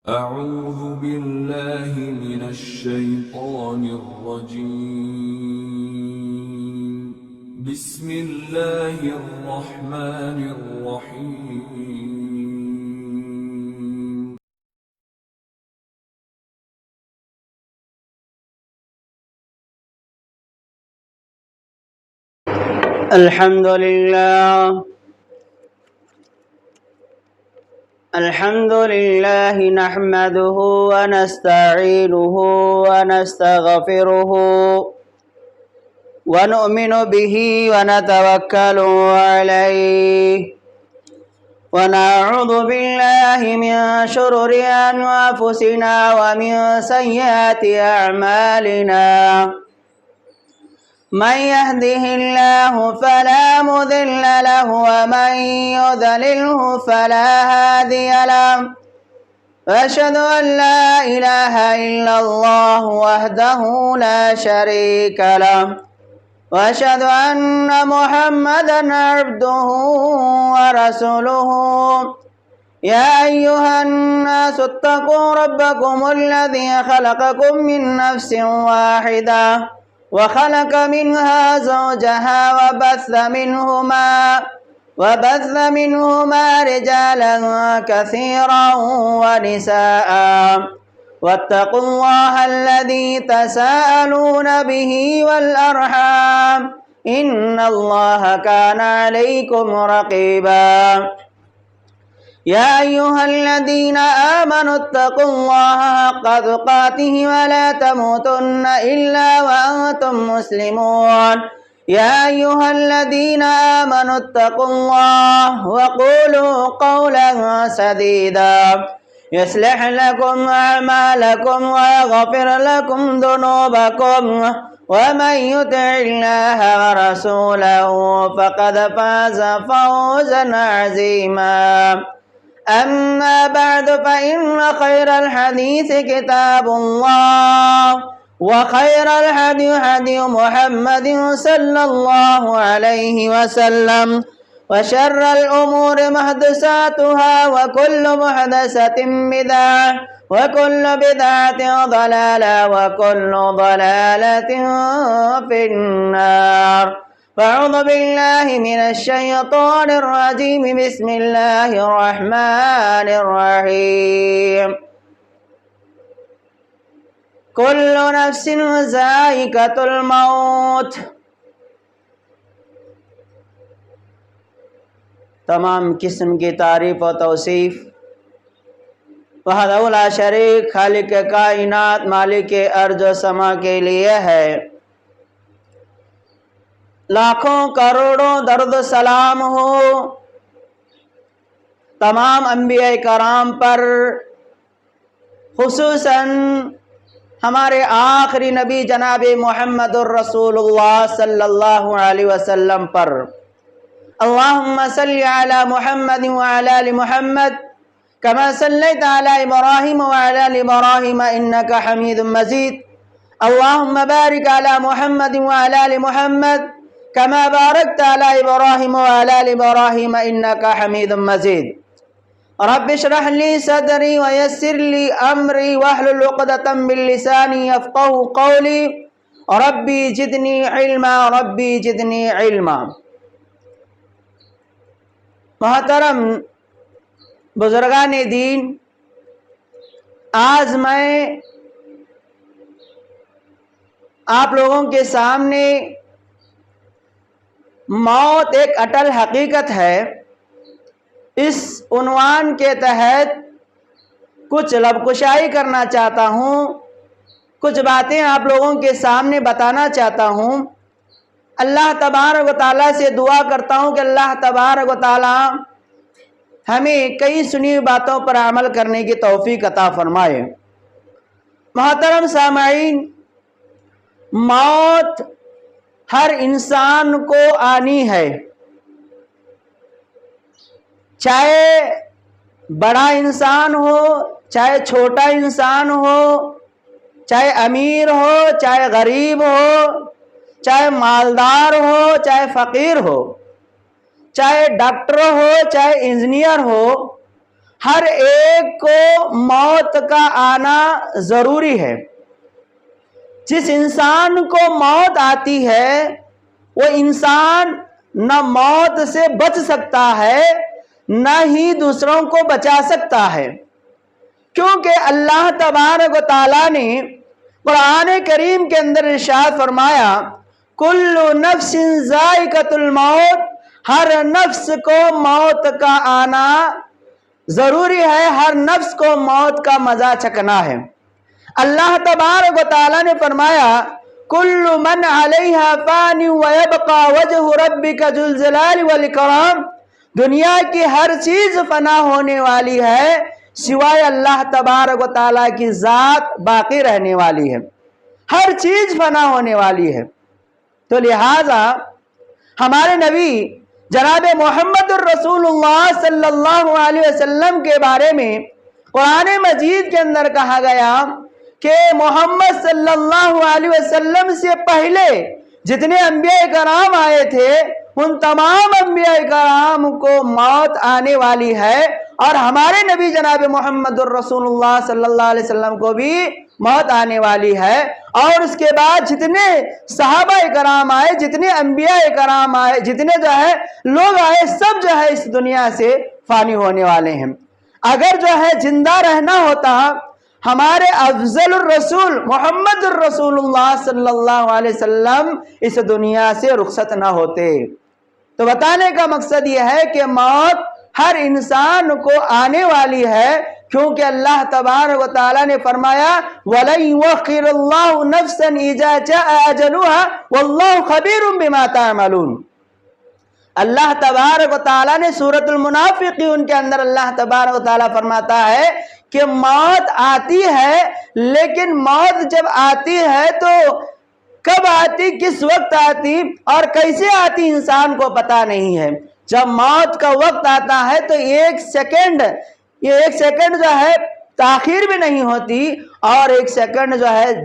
أعوذ بالله من الشيطان الرجيم. بسم الله الرحمن الرحيم. الحمد لله نحمده ونستعينه ونستغفره ونؤمن به ونتوكل عليه ونعوذ بالله من شرور أنفسنا ومن سيئات أعمالنا. من يهده الله فلا مضل له ومن يضلله فلا هادي له. وأشهد أن لا إله إلا الله وحده لا شريك له. وأشهد أن محمدا عبده ورسوله. يا أيها الناس اتقوا ربكم الذي خلقكم من نفس واحدة وخلق منها زوجها وبث منهما رجالا كثيرا ونساء. واتقوا الله الذي تساءلون به والأرحام إن الله كان عليكم رقيبا. يا أيها الذين آمنوا اتقوا الله حق تقاته ولا تموتن إلا وأنتم مسلمون. يا أيها الذين آمنوا اتقوا الله وقولوا قولا سديدا يصلح لكم أعمالكم ويغفر لكم ذنوبكم. ومن يطع الله ورسوله فقد فاز فوزا عظيما. أما بعد فإن خير الحديث كتاب الله وخير الهدي هدي محمد صلى الله عليه وسلم. وشر الأمور محدثاتها وكل محدثة بدعة وكل بدعة ضلالة وكل ضلالة في النار. فأعوذ بالله من الشيطان الرجيم. بسم الله الرحمن الرحيم. كل نفس ذائقة الموت. تمام قسم کی تعریف و توصیف وحدہ لا شریک خالق کائنات مالک ارض و سما کے لیے ہے. لاکھوں کروڑوں درود سلام ہو تمام انبیاء کرام پر، خصوصاً ہمارے آخری نبی جناب محمد الرسول اللہ صلی اللہ علیہ وسلم پر. اللہم صلی علی محمد وعلی آل محمد کما صلیت علی ابراہیم وعلی آل ابراہیم انک حمید مجید. اللہم بارک علی محمد وعلی آل محمد کما بارکت علی ابراہیم وعلی آل ابراہیم انک حمید مجید. رب اشرح لی صدری ویسر لی امری واحلل عقدۃ من لسانی یفقہوا قولی. ربی زدنی علما ربی زدنی علما. محترم بزرگان دین، آج میں آپ لوگوں کے سامنے موت ایک اٹل حقیقت ہے، اس عنوان کے تحت کچھ لب کشائی کرنا چاہتا ہوں، کچھ باتیں آپ لوگوں کے سامنے بتانا چاہتا ہوں. اللہ تبارک و تعالیٰ سے دعا کرتا ہوں کہ اللہ تبارک و تعالیٰ ہمیں کئی سنی باتوں پر عمل کرنے کی توفیق عطا فرمائے. محترم سامعین، موت ہر انسان کو آنی ہے، چاہے بڑا انسان ہو چاہے چھوٹا انسان ہو، چاہے امیر ہو چاہے غریب ہو، چاہے مالدار ہو چاہے فقیر ہو، چاہے ڈاکٹر ہو چاہے انجینئر ہو، ہر ایک کو موت کا آنا ضروری ہے۔ جس انسان کو موت آتی ہے وہ انسان نہ موت سے بچ سکتا ہے نہ ہی دوسروں کو بچا سکتا ہے، کیونکہ اللہ تبارک و تعالیٰ نے قرآن کریم کے اندر ارشاد فرمایا کل نفس ذائقۃ الموت، ہر نفس کو موت کا آنا ضروری ہے، ہر نفس کو موت کا مزہ چکھنا ہے۔ اللہ تبارک و تعالیٰ نے فرمایا کل من علیہا فان ویبقى وجہ ربک ذو الجلال والاکرام، دنیا کی ہر چیز فنا ہونے والی ہے سوائے اللہ تبارک و تعالیٰ کی ذات باقی رہنے والی ہے، ہر چیز فنا ہونے والی ہے۔ تو لہٰذا ہمارے نبی جناب محمد الرسول اللہ صلی اللہ علیہ وسلم کے بارے میں قرآن مجید کے اندر کہا گیا کہ محمد صلی اللہ علیہ وسلم سے پہلے جتنے انبیاء کرام آئے تھے ان تمام انبیاء کرام کو موت آنے والی ہے، اور ہمارے نبی جناب محمد الرسول اللہ صلی اللہ علیہ وسلم کو بھی موت آنے والی ہے، اور اس کے بعد جتنے صحابہ کرام آئے، جتنے انبیاء کرام آئے، جتنے لوگ آئے، سب اس دنیا سے فانی ہونے والے ہیں۔ اگر زندہ رہنا ہوتا ہمارے افضل الرسول محمد الرسول اللہ صلی اللہ علیہ وسلم اس دنیا سے رخصت نہ ہوتے۔ تو بتانے کا مقصد یہ ہے کہ موت ہر انسان کو آنے والی ہے، کیونکہ اللہ تبارک و تعالیٰ نے فرمایا وَلَن يُؤَخِّرَ اللَّهُ نَفْسًا إِذَا جَاءَ أَجَلُهَا وَاللَّهُ خَبِيرٌ بِمَا تَعْمَلُونَ۔ اللہ تبارک و تعالیٰ نے سورۃ المنافقون کے اندر اللہ تبارک و تعالیٰ فرماتا ہے کہ موت آتی ہے، لیکن موت جب آتی ہے تو کب آتی، کس وقت آتی اور کیسے آتی انسان کو پتہ نہیں ہے۔ جب موت کا وقت آتا ہے تو ایک سیکنڈ تاخیر بھی نہیں ہوتی اور ایک سیکنڈ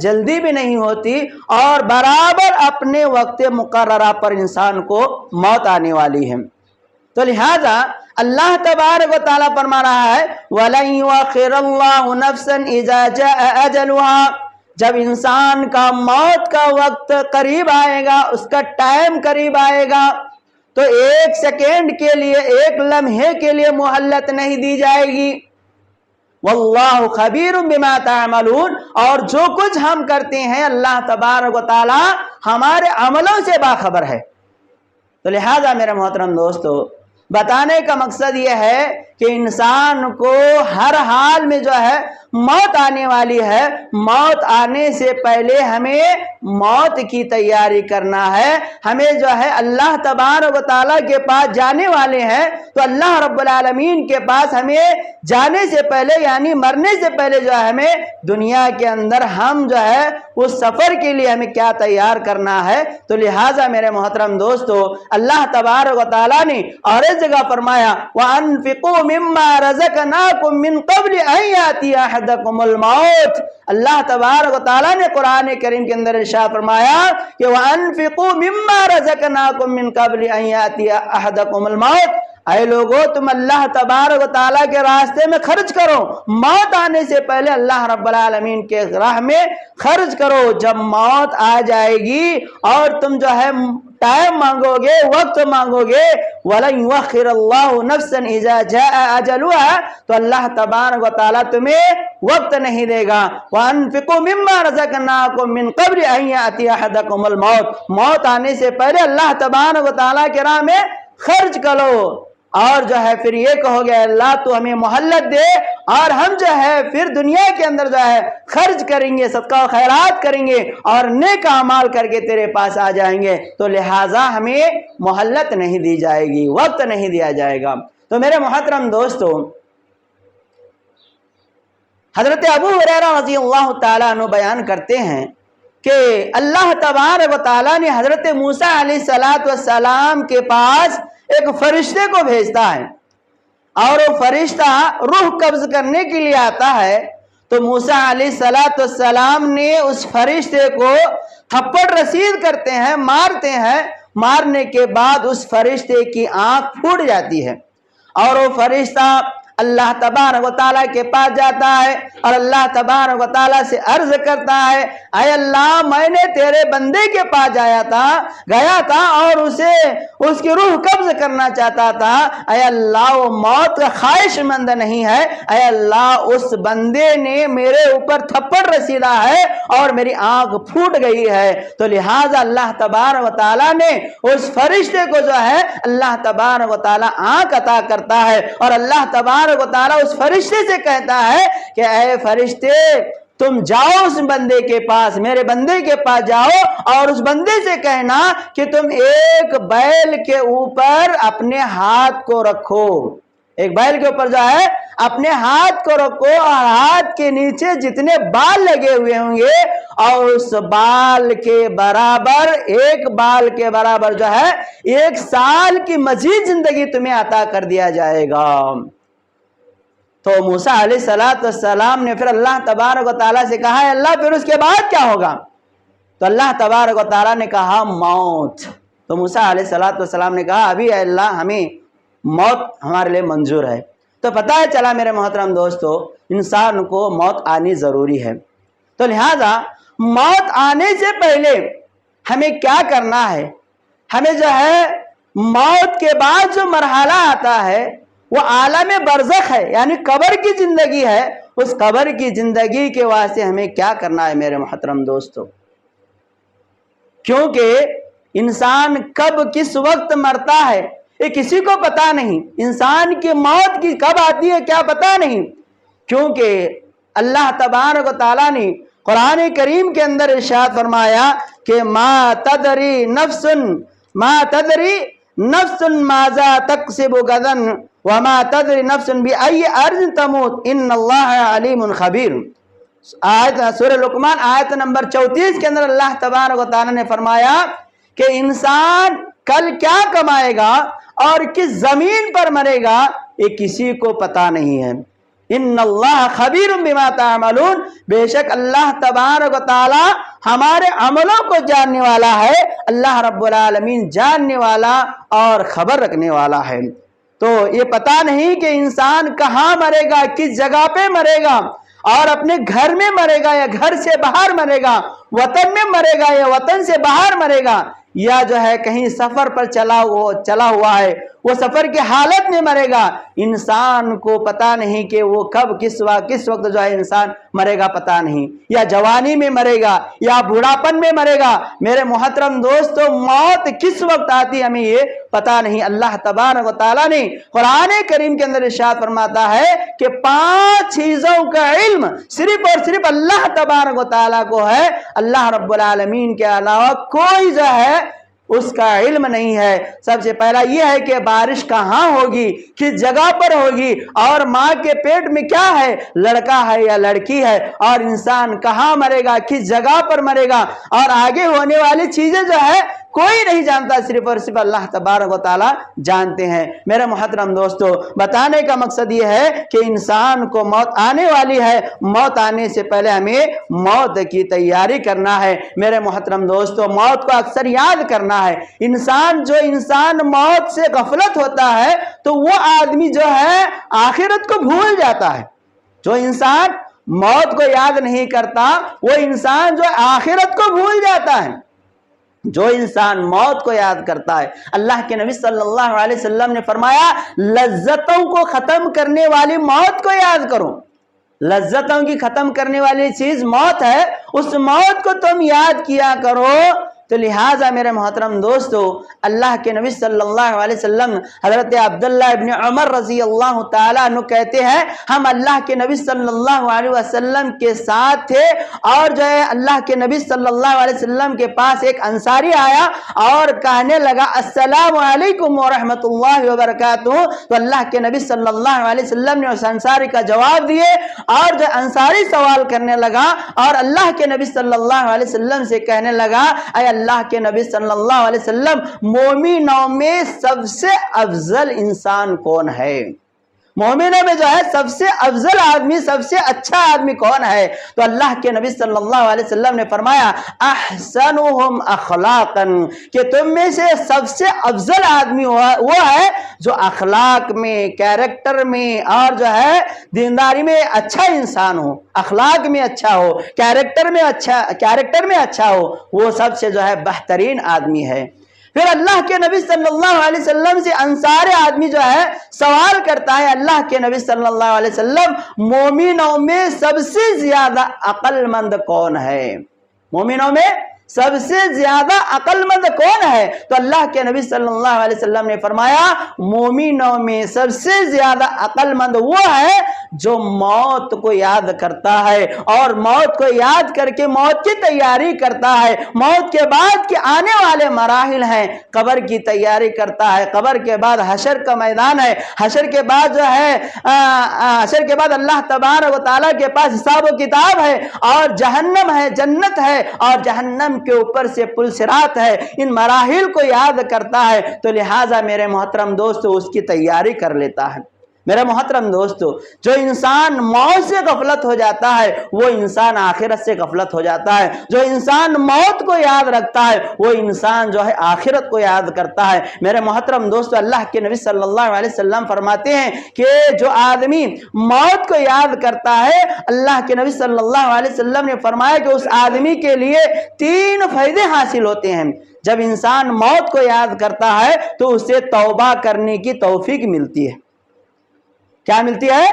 جلدی بھی نہیں ہوتی، اور برابر اپنے وقت مقررہ پر انسان کو موت آنے والی ہے۔ تو لہذا اللہ تبارک و تعالیٰ فرما رہا ہے وَلَن يُؤَخِّرَ اللَّهُ نَفْسًا إِذَا جَاءَ أَجَلُهَا، جب انسان کا موت کا وقت قریب آئے گا، اس کا ٹائم قریب آئے گا، تو ایک سیکنڈ کے لیے، ایک لمحے کے لیے مہلت نہیں دی جائے گی۔ واللہ خبیر بما تعملون، اور جو کچھ ہم کرتے ہیں اللہ تبارک و تعالی ہمارے عملوں سے باخبر ہے۔ تو لہذا میرے محترم دوستو، بتانے کا مقصد یہ ہے کہ انسان کو ہر حال میں موت آنے والی ہے، موت آنے سے پہلے ہمیں موت کی تیاری کرنا ہے۔ ہمیں اللہ تبارک و تعالیٰ کے پاس جانے والے ہیں، تو اللہ رب العالمین کے پاس ہمیں جانے سے پہلے یعنی مرنے سے پہلے ہمیں دنیا کے اندر ہم اس سفر کے لیے ہمیں کیا تیار کرنا ہے۔ تو لہٰذا میرے محترم دوستو، اللہ تبارک و تعالیٰ نے اور اس جگہ فرمایا وَأَنفِقُوا مِمَّا رَزَقْنَاكُم مِّن قَبْلِ أَن يَأْتِيَ أَحَدَكُمُ الْمَوْتُ، اللہ تبارک و تعالیٰ نے قرآن کریم کے اندر ارشاد فرمایا کہ وَأَنفِقُوا مِمَّا رَزَقْنَاكُم مِّن قَبْلِ أَن يَأْتِيَ أَحَدَكُمُ الْمَوْتُ، اے لوگو تم اللہ تبارک و تعالیٰ کے راستے میں خرچ کرو، موت آنے سے پہلے اللہ رب العالمین کے راہ میں خرچ کرو۔ جب موت آ جائے گی اور تم ٹائم مانگو گے، وقت مانگو گے، وَلَن يُؤَخِّرَ اللَّهُ نَفْسًا إِذَا جَاءَ أَجَلُهَا، تو اللہ تبارک و تعالیٰ تمہیں وقت نہیں دے گا۔ وَأَنفِقُوا مِمَّا رَزَقْنَاكُم مِّن قَبْلِ أَن يَأْتِيَ أَحَدَكُمُ الْمَوْتُ، موت آنے سے پہلے اللہ تبارک و تعالیٰ کے راہ میں خرچ کرو، اور پھر یہ کہو گے اللہ تو ہمیں مہلت دے، اور ہم پھر دنیا کے اندر خرچ کریں گے، صدقہ و خیرات کریں گے اور نیک اعمال کر کے تیرے پاس آ جائیں گے، تو لہٰذا ہمیں مہلت نہیں دی جائے گی، وقت نہیں دیا جائے گا۔ تو میرے محترم دوستو، حضرت ابو ہریرہ رضی اللہ تعالیٰ عنہ بیان کرتے ہیں کہ اللہ تبارک و تعالیٰ نے حضرت موسیٰ علیہ السلام کے پاس ایک فرشتے کو بھیجتا ہے، اور وہ فرشتہ روح قبض کرنے کے لیے آتا ہے، تو موسیٰ علیہ السلام نے اس فرشتے کو تھپڑ رسید کرتے ہیں، مارتے ہیں، مارنے کے بعد اس فرشتے کی آنکھ پھوٹ جاتی ہے، اور وہ فرشتہ اللہ تبارک و تعالیٰ کے پاس جاتا ہے اور اللہ تبارک و تعالیٰ سے عرض کرتا ہے اے اللہ میں نے تیرے بندے کے پاس گیا تھا اور اس کی روح قبض کرنا چاہتا تھا، اے اللہ وہ موت کا خواہش مند نہیں ہے، اے اللہ اس بندے نے میرے اوپر تھپڑ رسیدہ ہے اور میری آنکھ پھوٹ گئی ہے۔ تو لہٰذا اللہ تبارک و تعالیٰ نے اس فرشتے کو جو ہے اللہ تبارک و تعالیٰ آنکھ عطا کرتا ہے اور اللہ تبارک و تعالیٰ اس فرشتے سے کہتا ہے کہ اے فرشتے تم جاؤ اس بندے کے پاس، میرے بندے کے پاس جاؤ اور اس بندے سے کہنا کہ تم ایک بیل کے اوپر اپنے ہاتھ کو رکھو، ایک بیل کے اوپر جو ہے اپنے ہاتھ کو رکھو اور ہاتھ کے نیچے جتنے بال لگے ہوئے ہوں گے اور اس بال کے برابر، ایک بال کے برابر جو ہے 1 سال کی مزید زندگی تمہیں عطا کر دیا جائے گا۔ تو موسیٰ علیہ السلام نے پھر اللہ تبارک و تعالیٰ سے کہا ہے اللہ پھر اس کے بعد کیا ہوگا؟ تو اللہ تبارک و تعالیٰ نے کہا موت۔ تو موسیٰ علیہ السلام نے کہا ابھی اے اللہ ہمیں موت ہمارے لیے منظور ہے۔ تو پتہ ہے چلا میرے محترم دوستو انسان کو موت آنی ضروری ہے، تو لہٰذا موت آنے سے پہلے ہمیں کیا کرنا ہے؟ ہمیں جو ہے موت کے بعد جو مرحلہ آتا ہے وہ عالم برزخ ہے، یعنی قبر کی زندگی ہے، اس قبر کی زندگی کے واسطے ہمیں کیا کرنا ہے میرے محترم دوستو؟ کیونکہ انسان کب کس وقت مرتا ہے یہ کسی کو پتا نہیں، انسان کی موت کی کب آتی ہے کیا پتا نہیں، کیونکہ اللہ تبارک و تعالیٰ نے قرآن کریم کے اندر ارشاد فرمایا کہ ما تدری نفس ماذا تکسب غدا وما تدری نفس بأي ارض تموت ان اللہ علیم خبیر۔ سورہ لقمان آیت نمبر 34 کے اندر اللہ تبارک و تعالیٰ نے فرمایا کہ انسان کل کیا کمائے گا اور کس زمین پر مرے گا یہ کسی کو پتا نہیں ہے۔ ان اللہ خبیر بما تعملون، بے شک اللہ تبارک و تعالی ہمارے عملوں کو جاننے والا ہے، اللہ رب العالمین جاننے والا اور خبر رکھنے والا ہے۔ تو یہ پتا نہیں کہ انسان کہاں مرے گا، کس جگہ پہ مرے گا، اور اپنے گھر میں مرے گا یا گھر سے باہر مرے گا، وطن میں مرے گا یا وطن سے باہر مرے گا، یا جو ہے کہیں سفر پر چلا ہوا ہے وہ سفر کی حالت میں مرے گا۔ انسان کو پتا نہیں کہ وہ کب کس وقت جو ہے انسان مرے گا پتا نہیں، یا جوانی میں مرے گا یا بوڑھاپن میں مرے گا۔ میرے محترم دوستو موت کس وقت آتی ہمیں یہ پتا نہیں۔ اللہ تبارک و تعالیٰ نے قرآن کریم کے اندر ارشاد فرماتا ہے کہ 5 چیزوں کا علم صرف اور صرف اللہ تبارک و تعالیٰ کو ہے، اللہ رب العالمین کے علاوہ کوئی جو ہے اس کا علم نہیں ہے۔ سب سے پہلا یہ ہے کہ بارش کہاں ہوگی، کس جگہ پر ہوگی، اور ماں کے پیٹ میں کیا ہے، لڑکا ہے یا لڑکی ہے، اور انسان کہاں مرے گا، کس جگہ پر مرے گا، اور آگے ہونے والی چیزیں جو ہے کوئی نہیں جانتا، صرف اور صرف اللہ تبارک و تعالی جانتے ہیں۔ میرے محترم دوستو بتانے کا مقصد یہ ہے کہ انسان کو موت آنے والی ہے، موت آنے سے پہلے ہمیں موت کی تیاری کرنا ہے۔ میرے محترم دوستو موت کو اکثر یاد کرنا ہے۔ انسان موت سے غفلت ہوتا ہے تو وہ آدمی جو ہے آخرت کو بھول جاتا ہے۔ جو انسان موت کو یاد نہیں کرتا وہ انسان جو آخرت کو بھول جاتا ہے۔ جو انسان موت کو یاد کرتا ہے، اللہ کے نبی صلی اللہ علیہ وسلم نے فرمایا لذتوں کو ختم کرنے والی موت کو یاد کرو۔ لذتوں کی ختم کرنے والی چیز موت ہے، اس موت کو تم یاد کیا کرو۔ تو لہٰذا میرے محترم دوستو اللہ کے نبی صلی اللہ علیہ وسلم حضرت عبداللہ ابن عمر رضی اللہ تعالیٰ عنہ کہتے ہیں ہم اللہ کے نبی صلی اللہ علیہ وسلم کے ساتھ تھے، اور جو ہے اللہ کے نبی صلی اللہ علیہ وسلم کے پاس ایک انصاری آیا اور کہنے لگا السلام علیکم ورحمۃ اللہ وبرکاتہ۔ تو اللہ کے نبی صلی اللہ علیہ وسلم نے اس انصاری کا جواب دیے، اور جو انصاری سوال کرنے لگا اور اللہ کے نبی صلی اللہ علیہ وسلم سے کہنے لگا اے اللہ کے نبی صلی اللہ علیہ وسلم مومنوں میں سب سے افضل انسان کون ہے؟ مومنوں میں جو ہے سب سے افضل آدمی، سب سے اچھا آدمی کون ہے؟ تو اللہ کے نبی صلی اللہ علیہ وسلم نے فرمایا احسنہم اخلاقا، کہ تم میں سے سب سے افضل آدمی وہ ہے جو اخلاق میں، کیریکٹر میں اور جو ہے دینداری میں اچھا انسان ہو، اخلاق میں اچھا ہو، کیریکٹر میں اچھا ہو، وہ سب سے جو ہے بہترین آدمی ہے۔ پھر اللہ کے نبی صلی اللہ علیہ وسلم سے انصار آدمی جو ہے سوال کرتا ہے، اللہ کے نبی صلی اللہ علیہ وسلم مومنوں میں سب سے زیادہ عقل مند کون ہے؟ مومنوں میں سب سے زیادہ عقل مند کون ہے؟ تو اللہ کے نبی صلی اللہ علیہ وسلم نے فرمایا مومنوں میں سب سے زیادہ عقل مند وہ ہے جو موت کو یاد کرتا ہے، اور موت کو یاد کر کے موت کی تیاری کرتا ہے، موت کے بعد کے آنے والے مراحل ہیں، قبر کی تیاری کرتا ہے، قبر کے بعد حشر کا میدان ہے، حشر کے بعد جو ہے حشر کے بعد اللہ تبارک و تعالیٰ کے پاس حساب و کتاب ہے، اور جہنم ہے، جنت ہے، اور جہنم کے اوپر سے پل صراط ہے، ان مراحل کو یاد کرتا ہے، تو لہٰذا میرے محترم دوستو اس کی تیاری کر لیتا ہے۔ میرے محترم دوستو، جو انسان موت سے غفلت ہو جاتا ہے وہ انسان آخرت سے غفلت ہو جاتا ہے، جو انسان موت کو یاد رکھتا ہے وہ انسان جو ہے آخرت کو یاد کرتا ہے۔ میرے محترم دوستو، اللہ کے نبی صلی اللہ علیہ وسلم فرماتے ہیں کہ جو آدمی موت کو یاد کرتا ہے، اللہ کے نبی صلی اللہ علیہ وسلم نے فرمایا کہ اس آدمی کے لیے 3 فائدے حاصل ہوتے ہیں۔ جب انسان موت کو یاد کرتا ہے تو اسے توبہ کرنے کی توفیق ملتی ہے۔ کیا ملتی ہے؟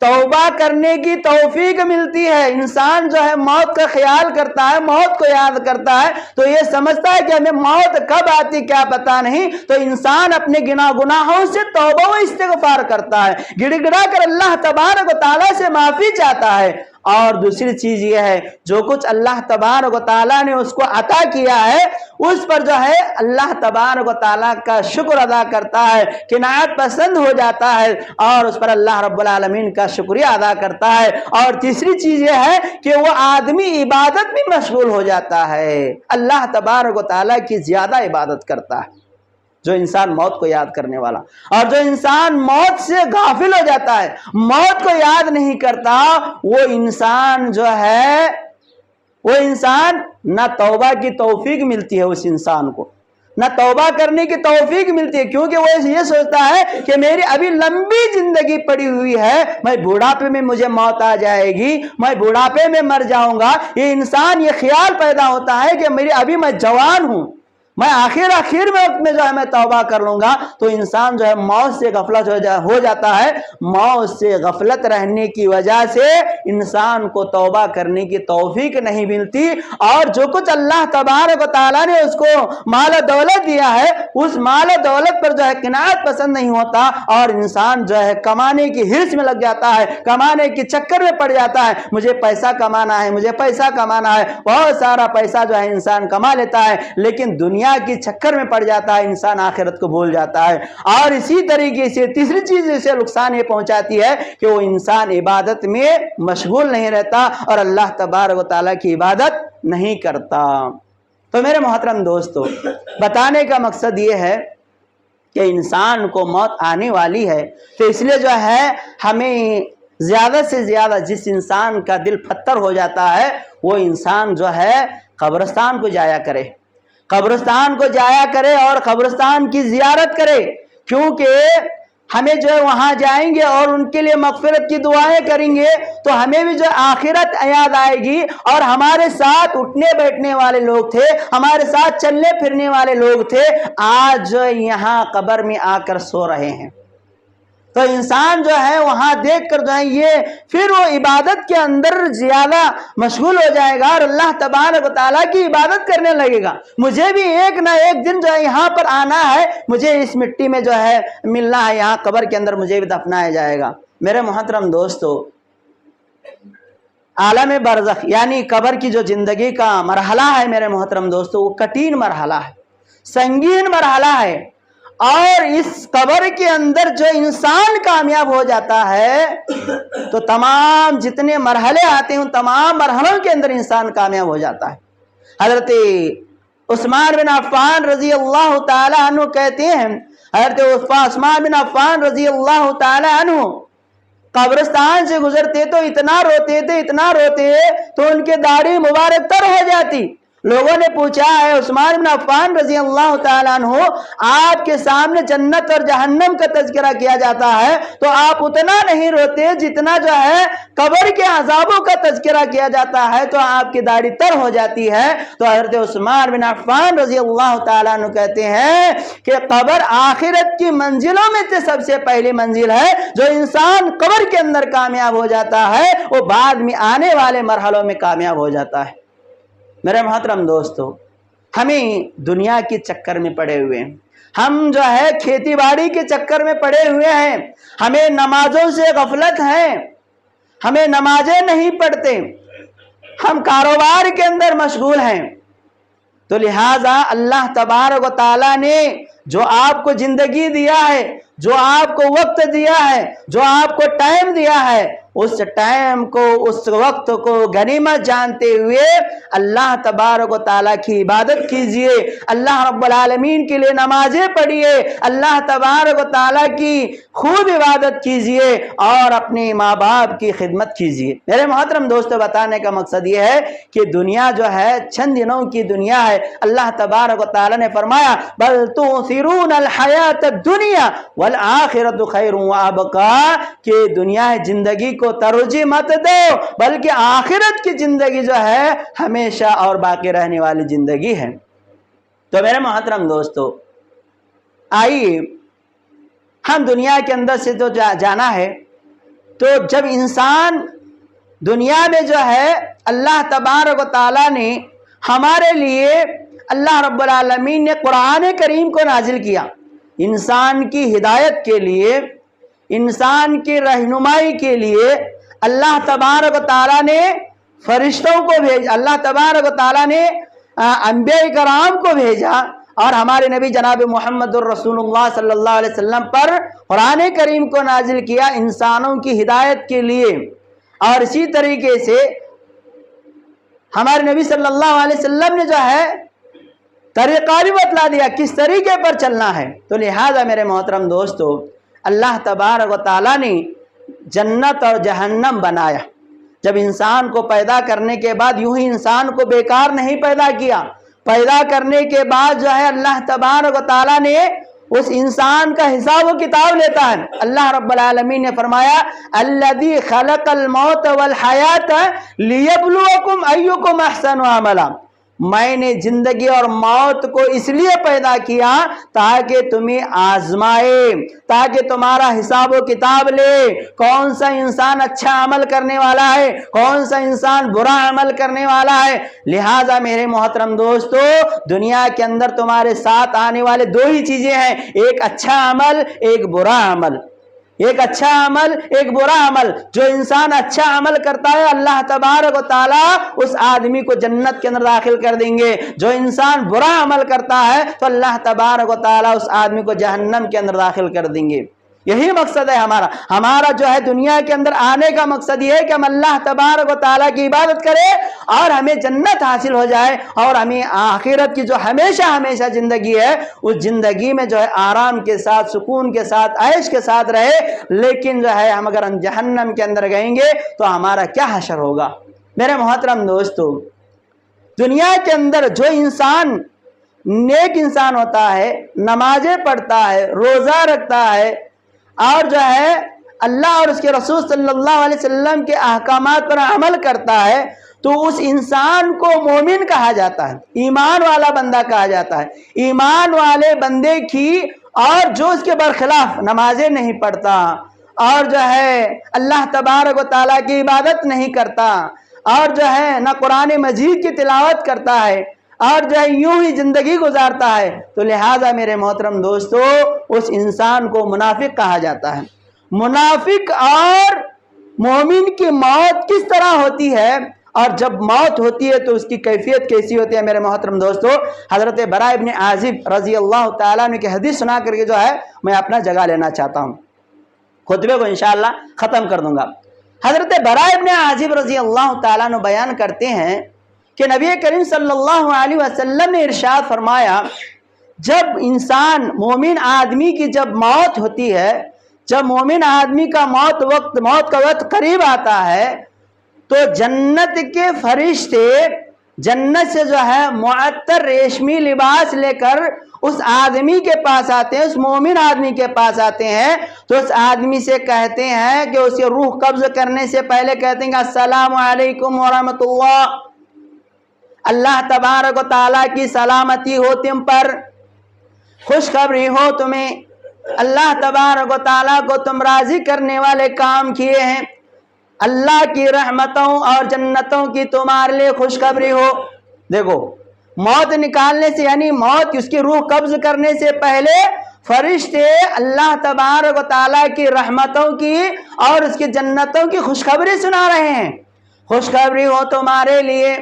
توبہ کرنے کی توفیق ملتی ہے۔ انسان جو ہے موت کا خیال کرتا ہے، موت کو یاد کرتا ہے تو یہ سمجھتا ہے کہ ہمیں موت کب آتی کیا پتا نہیں، تو انسان اپنے گناہوں سے توبہ و استغفار کرتا ہے، گڑ گڑا کر اللہ تبارک و تعالیٰ سے معافی چاہتا ہے۔ اور دوسری چیز یہ ہے جو کچھ اللہ تبارک و تعالیٰ نے اس کو عطا کیا ہے اس پر جو ہے اللہ تبارک و تعالیٰ کا شکر ادا کرتا ہے، قناعت پسند ہو جاتا ہے اور اس پر اللہ رب العالمین کا شکریہ ادا کرتا ہے۔ اور تیسری چیز یہ ہے کہ وہ آدمی عبادت میں مشغول ہو جاتا ہے، اللہ تبارک و تعالیٰ کی زیادہ عبادت کرتا ہے۔ جو انسان موت کو یاد کرنے والا، اور جو انسان موت سے غافل ہو جاتا ہے، موت کو یاد نہیں کرتا، وہ انسان جو ہے وہ انسان نہ توبہ کی توفیق ملتی ہے، اس انسان کو نہ توبہ کرنے کی توفیق ملتی ہے، کیونکہ وہ یہ سوچتا ہے کہ میری ابھی لمبی زندگی پڑی ہوئی ہے، میں بوڑھاپے میں مجھے موت آ جائے گی، میں بوڑھاپے میں مر جاؤں گا۔ یہ انسان یہ خیال پیدا ہوتا ہے کہ ابھی میں جوان ہوں، میں آخر میں وقت میں جو ہے میں توبہ کر لوں گا، تو انسان جو ہے موت سے غفلت ہو جاتا ہے۔ موت سے غفلت رہنے کی وجہ سے انسان کو توبہ کرنے کی توفیق نہیں ملتی، اور جو کچھ اللہ تبارک و تعالیٰ نے اس کو مال و دولت دیا ہے اس مال و دولت پر جو ہے قناعت پسند نہیں ہوتا، اور انسان جو ہے کمانے کی حرص میں لگ جاتا ہے، کمانے کے چکر میں پڑ جاتا ہے، مجھے پیسہ کمانا ہے، مجھے پیسہ کمانا ہے، بہت سارا پیسہ جو ہے انسان کما لیتا ہے، لیکن دنیا کی چکر میں پڑ جاتا ہے، انسان آخرت کو بھول جاتا ہے۔ اور اسی طریقے سے تیسری چیز اسے نقصان یہ پہنچاتی ہے کہ وہ انسان عبادت میں مشغول نہیں رہتا اور اللہ تبارک و تعالیٰ کی عبادت نہیں کرتا۔ تو میرے محترم دوستو، بتانے کا مقصد یہ ہے کہ انسان کو موت آنے والی ہے، تو اس لیے جو ہے ہمیں زیادہ سے زیادہ جس انسان کا دل پتھر ہو جاتا ہے وہ انسان جو ہے قبرستان کو جایا کرے، قبرستان کو جایا کرے اور قبرستان کی زیارت کرے، کیونکہ ہمیں جو ہے وہاں جائیں گے اور ان کے لیے مغفرت کی دعائیں کریں گے تو ہمیں بھی جو آخرت یاد آئے گی، اور ہمارے ساتھ اٹھنے بیٹھنے والے لوگ تھے، ہمارے ساتھ چلنے پھرنے والے لوگ تھے، آج جو یہاں قبر میں آ کر سو رہے ہیں۔ تو انسان جو ہے وہاں دیکھ کر جو ہے یہ پھر وہ عبادت کے اندر زیادہ مشغول ہو جائے گا اور اللہ تبارک و تعالیٰ کی عبادت کرنے لگے گا۔ مجھے بھی ایک نہ ایک دن جو ہے یہاں پر آنا ہے، مجھے اس مٹی میں جو ہے ملنا ہے، یہاں قبر کے اندر مجھے بھی دفنایا جائے گا۔ میرے محترم دوستو، عالم برزخ یعنی قبر کی جو زندگی کا مرحلہ ہے میرے محترم دوستو، وہ کٹھن مرحلہ ہے، سنگین مرحلہ ہے، اور اس قبر کے اندر جو انسان کامیاب ہو جاتا ہے تو تمام جتنے مرحلے آتے ہیں ان تمام مرحلوں کے اندر انسان کامیاب ہو جاتا ہے۔ حضرت عثمان بن عفان رضی اللہ تعالی عنہ کہتے ہیں، حضرت عثمان بن عفان رضی اللہ تعالی عنہ قبرستان سے گزرتے تو اتنا روتے تو ان کے داڑھی مبارک تر ہو جاتی۔ لوگوں نے پوچھا ہے عثمان بن عفان رضی اللہ تعالیٰ عنہ، آپ کے سامنے جنت اور جہنم کا تذکرہ کیا جاتا ہے تو آپ اتنا نہیں روتے جتنا جو ہے قبر کے عذابوں کا تذکرہ کیا جاتا ہے تو آپ کی داڑھی تر ہو جاتی ہے۔ تو حضرت عثمان بن عفان رضی اللہ تعالیٰ عنہ کہتے ہیں کہ قبر آخرت کی منزلوں میں سے سب سے پہلی منزل ہے۔ جو انسان قبر کے اندر کامیاب ہو جاتا ہے وہ بعد میں آنے والے مرحلوں میں کامیاب ہو جاتا ہے۔ میرے محترم دوستو، ہمیں دنیا کے چکر میں پڑے ہوئے ہیں، ہم جو ہے کھیتی باڑی کے چکر میں پڑے ہوئے ہیں، ہمیں نمازوں سے غفلت ہے، ہمیں نمازیں نہیں پڑھتے، ہم کاروبار کے اندر مشغول ہیں۔ تو لہٰذا اللہ تبارک و تعالیٰ نے جو آپ کو زندگی دیا ہے، جو آپ کو وقت دیا ہے، جو آپ کو ٹائم دیا ہے، اس ٹائم کو، اس وقت کو غنیمت جانتے ہوئے اللہ تبارک و تعالیٰ کی عبادت کیجئے، اللہ رب العالمین کے لیے نمازیں پڑھیے، اللہ تبارک و تعالیٰ کی خوب عبادت کیجئے اور اپنے ماں باپ کی خدمت کیجئے۔ میرے محترم دوستو، بتانے کا مقصد یہ ہے کہ دنیا جو ہے چند دنوں کی دنیا ہے۔ اللہ تبارک و تعالیٰ نے فرمایا بل تؤثرون الحیات الدنیا والآخرۃ خیر وابقیٰ، کہ دنیا زندگی کو ترجیح مت دو بلکہ آخرت کی زندگی جو ہے ہمیشہ اور باقی رہنے والی زندگی ہے۔ تو میرے محترم دوستو، آئیے ہم دنیا کے اندر سے تو جانا ہے، تو جب انسان دنیا میں جو ہے اللہ تبارک و تعالیٰ نے ہمارے لیے، اللہ رب العالمین نے قرآن کریم کو نازل کیا انسان کی ہدایت کے لیے، انسان کی رہنمائی کے لیے۔ اللہ تبارک و تعالیٰ نے فرشتوں کو بھیجا، اللہ تبارک و تعالیٰ نے انبیاء کرام کو بھیجا، اور ہمارے نبی جناب محمد الرسول اللہ صلی اللہ علیہ وسلم پر قرآن کریم کو نازل کیا انسانوں کی ہدایت کے لیے۔ اور اسی طریقے سے ہمارے نبی صلی اللہ علیہ وسلم نے جو ہے طریقہ بھی بتلا دیا کس طریقے پر چلنا ہے۔ تو لہذا میرے محترم دوستو، اللہ تبارک و تعالیٰ نے جنت اور جہنم بنایا۔ جب انسان کو پیدا کرنے کے بعد یوں ہی انسان کو بیکار نہیں پیدا کیا، پیدا کرنے کے بعد جو ہے اللہ تبارک و تعالیٰ نے اس انسان کا حساب و کتاب لیتا ہے۔ اللہ رب العالمین نے فرمایا الذی خلق الموت والحیات لیبلوکم ایکم احسن عملا، میں نے زندگی اور موت کو اس لیے پیدا کیا تاکہ تمہیں آزمائے، تاکہ تمہارا حساب و کتاب لے، کون سا انسان اچھا عمل کرنے والا ہے، کون سا انسان برا عمل کرنے والا ہے۔ لہٰذا میرے محترم دوستو، دنیا کے اندر تمہارے ساتھ آنے والے دو ہی چیزیں ہیں، ایک اچھا عمل، ایک برا عمل، ایک اچھا عمل، ایک برا عمل۔ جو انسان اچھا عمل کرتا ہے اللہ تبارک و تعالیٰ اس آدمی کو جنت کے اندر داخل کر دیں گے، جو انسان برا عمل کرتا ہے تو اللہ تبارک و تعالیٰ اس آدمی کو جہنم کے اندر داخل کر دیں گے۔ یہی مقصد ہے ہمارا جو ہے دنیا کے اندر آنے کا مقصد یہ ہے کہ ہم اللہ تبارک و تعالیٰ کی عبادت کریں اور ہمیں جنت حاصل ہو جائے، اور ہمیں آخرت کی جو ہمیشہ زندگی ہے اس زندگی میں جو ہے آرام کے ساتھ، سکون کے ساتھ، عیش کے ساتھ رہے۔ لیکن جو ہے ہم اگر جہنم کے اندر گئیں گے تو ہمارا کیا حشر ہوگا؟ میرے محترم دوستو، دنیا کے اندر جو انسان نیک انسان ہوتا ہے، نمازیں پڑھتا ہے، روزہ رکھتا ہے، اور جو ہے اللہ اور اس کے رسول صلی اللہ علیہ وسلم کے احکامات پر عمل کرتا ہے، تو اس انسان کو مومن کہا جاتا ہے، ایمان والا بندہ کہا جاتا ہے۔ ایمان والے بندے کی، اور جو اس کے برخلاف نمازیں نہیں پڑھتا، اور جو ہے اللہ تبارک و تعالیٰ کی عبادت نہیں کرتا، اور جو ہے نہ قرآن مجید کی تلاوت کرتا ہے، اور جو ہے یوں ہی زندگی گزارتا ہے، تو لہٰذا میرے محترم دوستو اس انسان کو منافق کہا جاتا ہے۔ منافق اور مومن کی موت کس طرح ہوتی ہے، اور جب موت ہوتی ہے تو اس کی کیفیت کیسی ہوتی ہے؟ میرے محترم دوستو، حضرت براء ابن عازب رضی اللہ تعالیٰ عنہ کی حدیث سنا کر کے جو ہے میں اپنا جگہ لینا چاہتا ہوں، خطبے کو انشاءاللہ ختم کر دوں گا۔ حضرت براء ابن عازب رضی اللہ تعالیٰ عنہ بیان کرتے ہیں کہ نبی کریم صلی اللہ علیہ وسلم نے ارشاد فرمایا، جب انسان مومن آدمی کی جب موت ہوتی ہے جب مومن آدمی کا موت کا وقت قریب آتا ہے تو جنت کے فرشتے جنت سے جو ہے معطر ریشمی لباس لے کر اس آدمی کے پاس آتے ہیں، اس مومن آدمی کے پاس آتے ہیں، تو اس آدمی سے کہتے ہیں کہ اسے روح قبض کرنے سے پہلے کہتے ہیں کہ السلام علیکم ورحمۃ اللہ، اللہ تبارک و تعالیٰ کی سلامتی ہو تم پر، خوشخبری ہو تمہیں، اللہ تبارک و تعالیٰ کو تم راضی کرنے والے کام کیے ہیں، اللہ کی رحمتوں اور جنتوں کی تمہارے لیے خوشخبری ہو۔ دیکھو، موت نکالنے سے یعنی موت اس کی روح قبض کرنے سے پہلے فرشتے اللہ تبارک و تعالیٰ کی رحمتوں کی اور اس کی جنتوں کی خوشخبری سنا رہے ہیں، خوشخبری ہو تمہارے لیے۔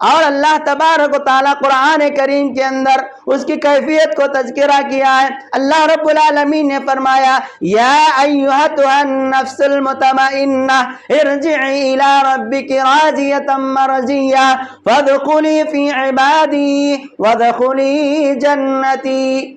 اور اللہ تبارک و تعالیٰ قرآن کریم کے اندر اس کی کیفیت کو تذکرہ کیا ہے۔ اللہ رب العالمین نے فرمایا یا ایھا النفس المطمئنہ ارجعی الی ربک راضیۃ مرضیہ فادخلی فی عبادی وادخلی جنتی۔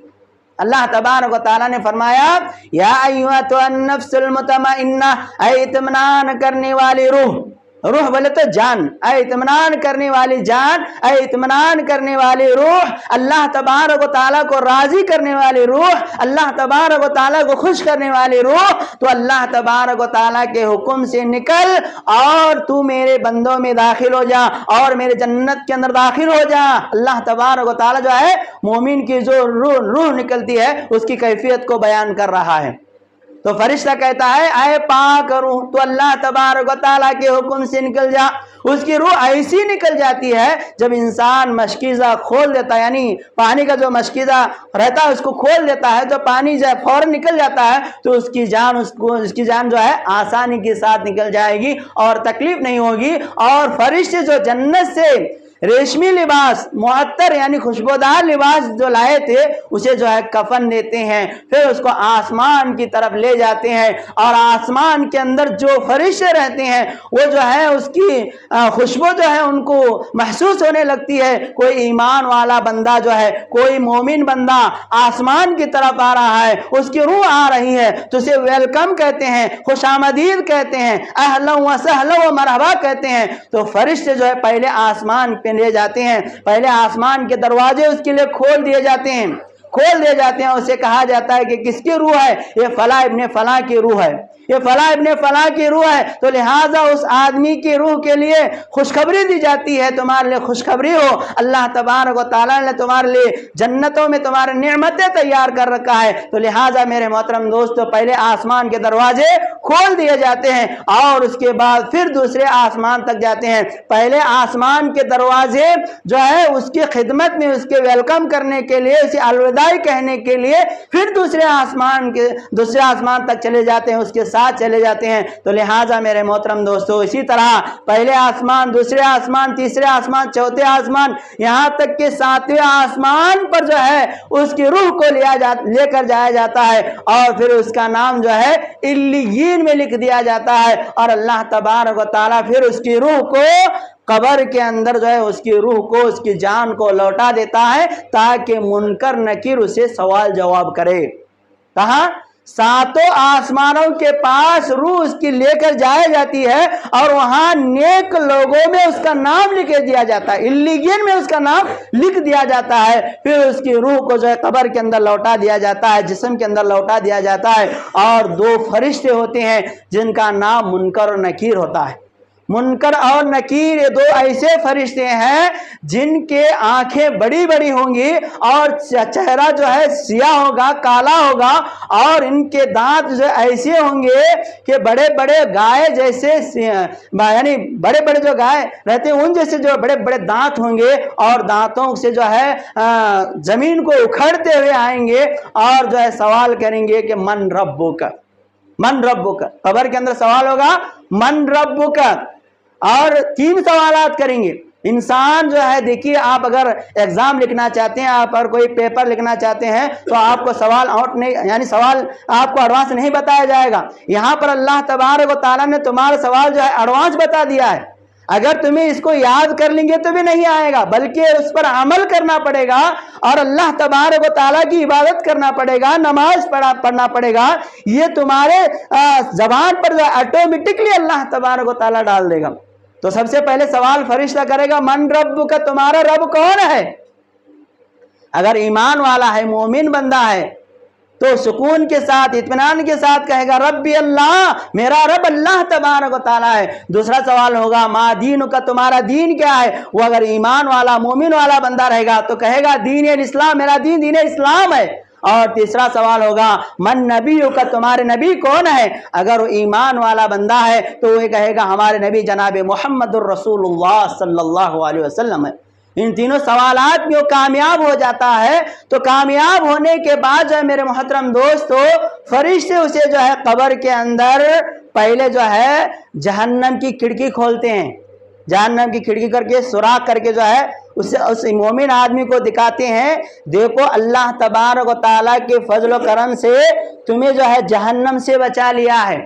اللہ تبارک و تعالیٰ نے فرمایا یا ایھا النفس المطمئنہ، اے اطمینان کرنے والی روح، روح بولے تو جان، اے اطمینان کرنے والی جان، اے اطمینان کرنے والی روح، اللہ تبارک و تعالیٰ کو راضی کرنے والی روح، اللہ تبارک و تعالیٰ کو خوش کرنے والی روح، تو اللہ تبارک و تعالیٰ کے حکم سے نکل اور تو میرے بندوں میں داخل ہو جا اور میرے جنت کے اندر داخل ہو جا۔ اللہ تبارک و تعالیٰ جو ہے مومن کی جو روح نکلتی ہے اس کی کیفیت کو بیان کر رہا ہے۔ تو فرشتہ کہتا ہے اے پاک روح، تو اللہ تبارک و تعالیٰ کے حکم سے نکل جا۔ اس کی روح ایسی نکل جاتی ہے جب انسان مشکیزہ کھول دیتا ہے، یعنی پانی کا جو مشکیزہ رہتا ہے اس کو کھول دیتا ہے تو پانی جو ہے فوراً نکل جاتا ہے، تو اس کی جان جو ہے آسانی کے ساتھ نکل جائے گی اور تکلیف نہیں ہوگی۔ اور فرشتے جو جنت سے ریشمی لباس معطر یعنی خوشبودار لباس جو لائے تھے اسے جو ہے کفن دیتے ہیں، پھر اس کو آسمان کی طرف لے جاتے ہیں، اور آسمان کے اندر جو فرشتے رہتے ہیں وہ جو ہے اس کی خوشبو جو ہے ان کو محسوس ہونے لگتی ہے۔ کوئی ایمان والا بندہ جو ہے، کوئی مومن بندہ آسمان کی طرف آ رہا ہے، اس کی روح آ رہی ہے تو اسے ویلکم کہتے ہیں، خوش آمدید کہتے ہیں، اہلا و سہلا و مرحبا کہتے ہیں۔ تو فرشتے جو ہے پہلے آسمان پہ لے جاتے ہیں، پہلے آسمان کے دروازے اس کے لیے کھول دیے جاتے ہیں، اسے کہا جاتا ہے کہ کس کی روح ہے؟ یہ فلاں ابن فلاں کی روح ہے، یہ فلاں ابن فلاں کی روح ہے، تو لہٰذا اس آدمی کی روح کے لیے خوشخبری دی جاتی ہے، تمہارے لیے خوشخبری ہو، اللہ تبارک و تعالیٰ نے تمہارے لیے جنتوں میں تمہارے نعمتیں تیار کر رکھا ہے۔ تو لہٰذا میرے محترم دوستو، پہلے آسمان کے دروازے کھول دیے جاتے ہیں اور اس کے بعد پھر دوسرے آسمان تک جاتے ہیں۔ پہلے آسمان کے دروازے جو ہے اس کی خدمت میں، اس کے ویلکم کرنے کے لیے، اسے الوداع کہنے کے لیے پھر دوسرے آسمان تک چلے جاتے ہیں، اس کے ساتھ چلے جاتے ہیں۔ تو لہٰذا میرے محترم دوستو، اسی طرح پہلے آسمان، دوسرے آسمان، تیسرے آسمان، چوتھے آسمان، یہاں تک کہ ساتویں آسمان پر جو ہے اس کی روح کو لے کر جایا جاتا ہے اور پھر اس کا نام جو ہے علیین میں لکھ دیا جاتا ہے، اور اللہ تبارک و تعالیٰ پھر اس کی روح کو قبر کے اندر جو ہے اس کی روح کو، اس کی جان کو لوٹا دیتا ہے تاکہ منکر نکیر اسے سوال جواب کرے۔ کہاں؟ ساتوں آسمانوں کے پاس روح اس کی لے کر جائی جاتی ہے اور وہاں نیک لوگوں میں اس کا نام لکھ دیا جاتا ہے، علیین میں اس کا نام لکھ دیا جاتا ہے، پھر اس کی روح کو جو ہے قبر کے اندر لوٹا دیا جاتا ہے، جسم کے اندر لوٹا دیا جاتا ہے۔ اور دو فرشتے ہوتے ہیں جن کا نام منکر اور نکیر ہوتا ہے۔ منکر اور نکیر یہ دو ایسے فرشتے ہیں جن کے آنکھیں بڑی بڑی ہوں گی اور چہرہ جو ہے سیاہ ہوگا، کالا ہوگا، اور ان کے دانت جو ایسے ہوں گے کہ بڑے بڑے گائے جیسے، یعنی بڑے بڑے جو گائے رہتے ہیں ان جیسے جو بڑے بڑے دانت ہوں گے، اور دانتوں سے جو ہے زمین کو اکھڑتے ہوئے آئیں گے اور جو ہے سوال کریں گے کہ من ربک، من ربک۔ قبر کے اندر سوال ہوگا من ربک، اور 3 سوالات کریں گے۔ انسان جو ہے، دیکھیے آپ اگر ایگزام لکھنا چاہتے ہیں، آپ اگر کوئی پیپر لکھنا چاہتے ہیں تو آپ کو سوال آؤٹ نہیں، یعنی سوال آپ کو ایڈوانس نہیں بتایا جائے گا۔ یہاں پر اللہ تبارک و تعالیٰ نے تمہارا سوال جو ہے ایڈوانس بتا دیا ہے۔ اگر تمہیں اس کو یاد کر لیں گے تو بھی نہیں آئے گا، بلکہ اس پر عمل کرنا پڑے گا اور اللہ تبارک و تعالیٰ کی عبادت کرنا پڑے گا، نماز پڑھنا پڑے گا۔ یہ تمہارے زبان پر جو آٹومیٹکلی اللہ تبارک و تعالیٰ ڈال دے گا۔ تو سب سے پہلے سوال فرشتہ کرے گا، من رب کا، تمہارا رب کون ہے؟ اگر ایمان والا ہے، مومن بندہ ہے، تو سکون کے ساتھ، اطمینان کے ساتھ کہے گا ربی اللہ، میرا رب اللہ تبارک و تعالیٰ ہے۔ دوسرا سوال ہوگا ما دین کا، تمہارا دین کیا ہے؟ وہ اگر ایمان والا، مومن والا بندہ رہے گا تو کہے گا دین الاسلام، میرا دین دین اسلام ہے۔ اور تیسرا سوال ہوگا من نبی کا، تمہارے نبی کون ہے؟ اگر وہ ایمان والا بندہ ہے تو وہ کہے گا ہمارے نبی جناب محمد الرسول اللہ صلی اللہ علیہ وسلم ہے۔ ان تینوں سوالات میں وہ کامیاب ہو جاتا ہے، تو کامیاب ہونے کے بعد جو ہے میرے محترم دوستو، فرشتے اسے جو ہے قبر کے اندر پہلے جو ہے جہنم کی کھڑکی کھولتے ہیں، جہنم کی کھڑکی کر کے سوراخ کر کے جو ہے اس مومن آدمی کو دکھاتے ہیں، دیکھو اللہ تبارک و تعالیٰ کے فضل و کرم سے تمہیں جو ہے جہنم سے بچا لیا ہے۔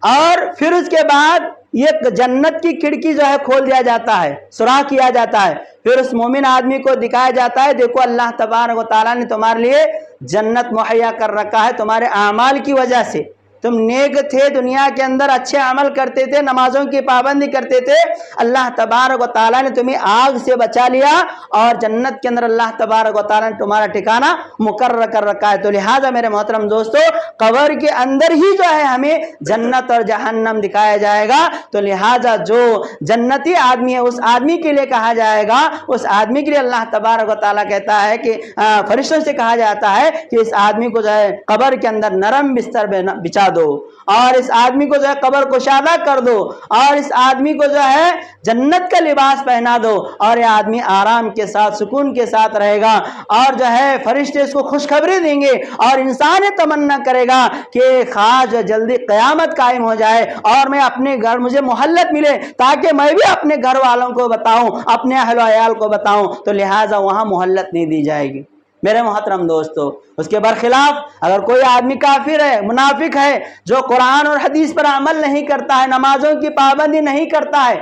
اور پھر اس کے بعد یہ جنت کی کھڑکی جو ہے کھول دیا جاتا ہے، سوراخ کیا جاتا ہے، پھر اس مومن آدمی کو دکھایا جاتا ہے دیکھو اللہ تبارک و تعالیٰ نے تمہارے لیے جنت مہیا کر رکھا ہے تمہارے اعمال کی وجہ سے، تم نیک تھے، دنیا کے اندر اچھے عمل کرتے تھے، نمازوں کی پابندی کرتے تھے، اللہ تبارک و تعالیٰ نے تمہیں آگ سے بچا لیا اور جنت کے اندر اللہ تبارک و تعالیٰ نے تمہارا ٹھکانہ مقرر کر رکھا ہے۔ تو لہٰذا میرے محترم دوستو، قبر کے اندر ہی جو ہے ہمیں جنت اور جہنم دکھایا جائے گا، تو لہٰذا جو جنتی آدمی ہے اس آدمی کے لیے کہا جائے گا، اس آدمی کے لیے اللہ تبارک و تعالیٰ کہتا ہے کہ فرشتوں سے کہا جاتا ہے کہ اس آدمی کو جو ہے قبر کے اندر نرم بستر بچھا دو اور اس آدمی کو جو ہے قبر کشادہ کر دو اور اس آدمی کو جو ہے جنت کا لباس پہنا دو، اور یہ آدمی آرام کے ساتھ، سکون کے ساتھ رہے گا، اور جو ہے فرشتے اس کو خوشخبری دیں گے اور انسان تمنا کرے گا کہ خواہ جلدی قیامت قائم ہو جائے اور میں اپنے گھر، مجھے مہلت ملے تاکہ میں بھی اپنے گھر والوں کو بتاؤں، اپنے اہل و عیال کو بتاؤں، تو لہٰذا وہاں مہلت نہیں دی جائے گی۔ میرے محترم دوستو، اس کے برخلاف اگر کوئی آدمی کافر ہے، منافق ہے، جو قرآن اور حدیث پر عمل نہیں کرتا ہے، نمازوں کی پابندی نہیں کرتا ہے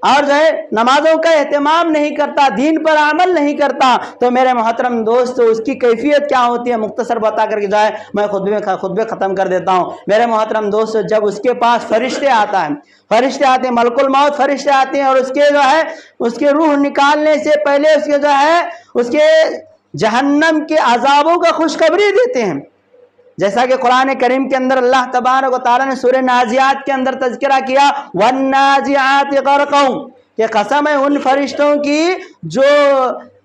اور جو ہے نمازوں کا اہتمام نہیں کرتا، دین پر عمل نہیں کرتا، تو میرے محترم دوستو اس کی کیفیت کیا ہوتی ہے مختصر بتا کر کے جو ہے میں خطبے ختم کر دیتا ہوں۔ میرے محترم دوستو، جب اس کے پاس فرشتے آتا ہے، فرشتے آتے ہیں، ملک الموت فرشتے آتے ہیں اور اس کے جو ہے اس کے روح نکالنے سے پہلے اس کے جو ہے اس کے جہنم کے عذابوں کا خوشخبری دیتے ہیں، جیسا کہ قرآن کریم کے اندر اللہ تبارک و تعالیٰ نے سورہ نازعات کے اندر تذکرہ کیا، وَالنَّازِعَاتِ غَرْقًا، کہ قسم ہے ان فرشتوں کی جو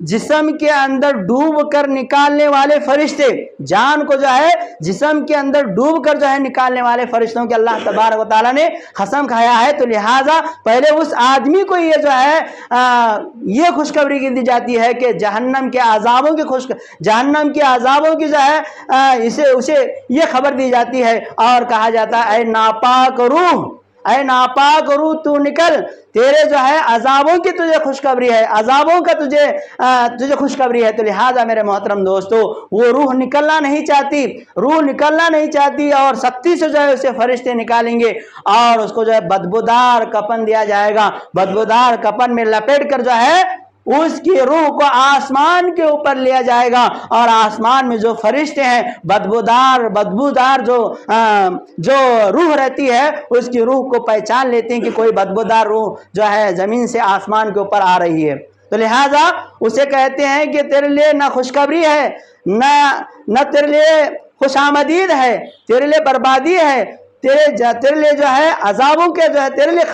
جسم کے اندر ڈوب کر نکالنے والے فرشتے، جان کو جو ہے جسم کے اندر ڈوب کر جو ہے نکالنے والے فرشتوں کے اللہ تبارک و تعالیٰ نے قسم کھایا ہے۔ تو لہٰذا پہلے اس آدمی کو یہ جو ہے یہ خوشخبری دی جاتی ہے کہ جہنم کے عذابوں کی جو ہے اسے یہ خبر دی جاتی ہے اور کہا جاتا ہے اے ناپاک روح تو نکل، تیرے جو ہے عذابوں کی تجھے خوشخبری ہے، عذابوں کا تجھے خوشخبری ہے۔ تو لہٰذا میرے محترم دوستو، وہ روح نکلنا نہیں چاہتی اور سختی سے جو ہے اسے فرشتے نکالیں گے اور اس کو جو ہے بدبودار کفن دیا جائے گا، بدبودار کفن میں لپیٹ کر جو ہے اس کی روح کو آسمان کے اوپر لیا جائے گا، اور آسمان میں جو فرشتے ہیں بدبودار جو روح رہتی ہے اس کی روح کو پہچان لیتے ہیں کہ کوئی بدبودار روح جو ہے زمین سے آسمان کے اوپر آ رہی ہے، تو لہٰذا اسے کہتے ہیں کہ تیرے لیے نہ خوشخبری ہے، نہ تیرے لیے خوش آمدید ہے، تیرے لیے بربادی ہے، تیرے لیے جو ہے عذابوں کے جو ہے تیرے لیے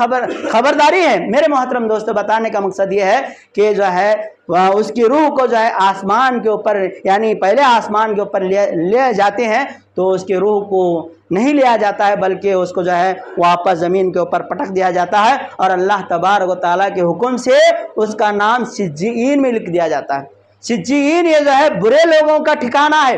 خبرداری ہے۔ میرے محترم دوستو، بتانے کا مقصد یہ ہے کہ جو ہے اس کی روح کو جو ہے آسمان کے اوپر، یعنی پہلے آسمان کے اوپر لے جاتے ہیں تو اس کی روح کو نہیں لیا جاتا ہے، بلکہ اس کو جو ہے واپس زمین کے اوپر پٹک دیا جاتا ہے اور اللہ تبارک و تعالیٰ کے حکم سے اس کا نام سجین میں لکھ دیا جاتا ہے۔ سجین یہ جو ہے برے لوگوں کا ٹھکانہ ہے،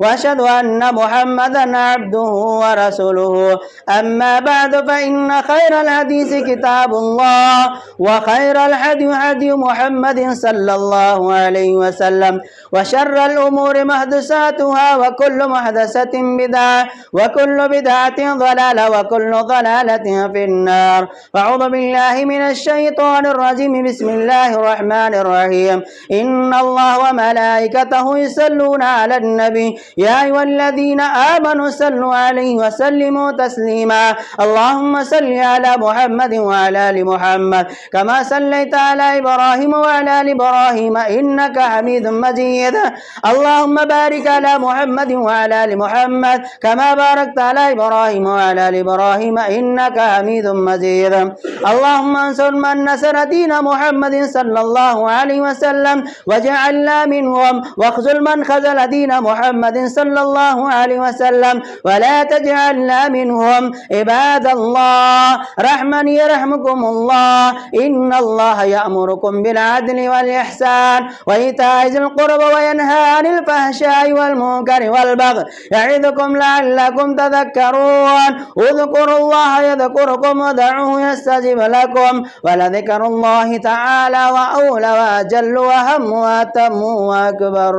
وأشهد أن محمدا عبده ورسوله أما بعد فإن خير الحديث كتاب الله وخير الهدي هدي محمد صلى الله عليه وسلم وشر الأمور محدثاتها وكل محدثة بدعة وكل بدعة ضلالة وكل ضلالة في النار. أعوذ بالله من الشيطان الرجيم. بسم الله الرحمن الرحيم. إن الله وملائكته يصلون على النبي يا أيها الذين آمنوا صلوا عليه وسلموا تسليما. اللهم صل على محمد وعلى آل محمد كما صليت على إبراهيم وعلى آل إبراهيم إنك حميد مجيد. اللهم بارك على محمد وعلى آل محمد كما باركت على إبراهيم وعلى آل إبراهيم إنك حميد مجيد. اللهم انصر من نصر دين محمد صلى الله عليه وسلم واجعلنا منهم واخذل من خذل دين محمد صلى الله عليه وسلم ولا تجعلنا منهم. عباد الله رحمن يرحمكم الله. إن الله يأمركم بالعدل والإحسان وإيتاء ذي القربى وينهى عن الفحشاء والمنكر والبغي يعظكم لعلكم تذكرون. اذكروا الله يذكركم ودعوه يستجب لكم ولذكر الله تعالى وأولى وأجل وأهم وأتم وأكبر.